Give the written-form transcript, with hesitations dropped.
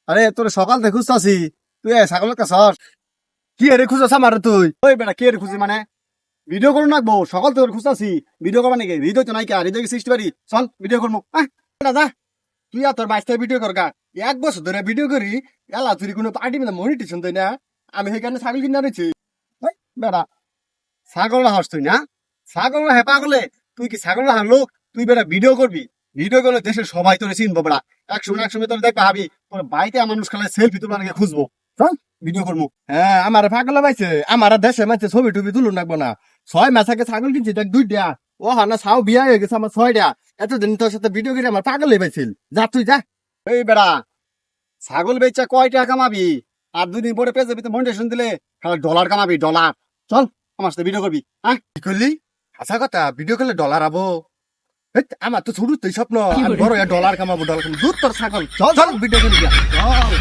আরে তোর সকাল থেকে খুঁজতাছি, তুই ছাগলের কাছাস কি এরে খুঁজছ আমার তুই? ওই বেটা কি এরে খুঁজি মানে ভিডিও করুন নাকবো সকাল থেকে খুঁজতাছি। ভিডিও করবা নাকি? হৃদয় তো নাই কে? হৃদয় সৃষ্টি পারি, চল ভিডিও করবো। যা তুই আর তোর বাইশটা ভিডিও কর গা। 1 বছর ধরে ভিডিও করি, এলা তুই কোনো পার্টি মিলে মনিটেশন দেয় না। আমি সেখানে ছাগল কিনে আনিছি। বেটা ছাগল হাস তুই না? ছাগল হেপা করলে তুই কি ছাগল হার লোক? তুই বেটা ভিডিও করবি, ভিডিও করলে দেশের সবাই তোরে চিনবো বেটা। একসময় তোর দেখবা ভাবি তোর বাড়িতে মানুষ খেলে সেলফি তুলবা নাকি খুঁজবো। চল ভিডিও করবো। হ্যাঁ, আমার পাগল পাইছে। আমার দেশে মাঝে ছবি টবি তুলুন রাখবো না। 6 মাস আগে ছাগল কিনছি, দেখ 2টা। ও হানা ছাও বিয়া হয়ে গেছে আমার 6টা। এতদিন তোর সাথে ভিডিও করে আমার পাগল পাইছিল। যা তুই যা। এই বেড়া ছাগল বেচা কয় টাকা কামাবি? আর 2 দিন পরে পেজে ভিতরে মনিটেশন দিলে খালি ডলার কামাবি, ডলার। চল আমার সাথে ভিডিও করবি। কি করলি? হাসা কথা, ভিডিও করলে ডলার আবো। হেৎ, আমার তো ছোট তুই স্বপ্ন আমি বড় ডলার কামাবো, ডলার কামাবো। দূর তোর ছাগল, চল চল ভিডিও করি গিয়া। চল।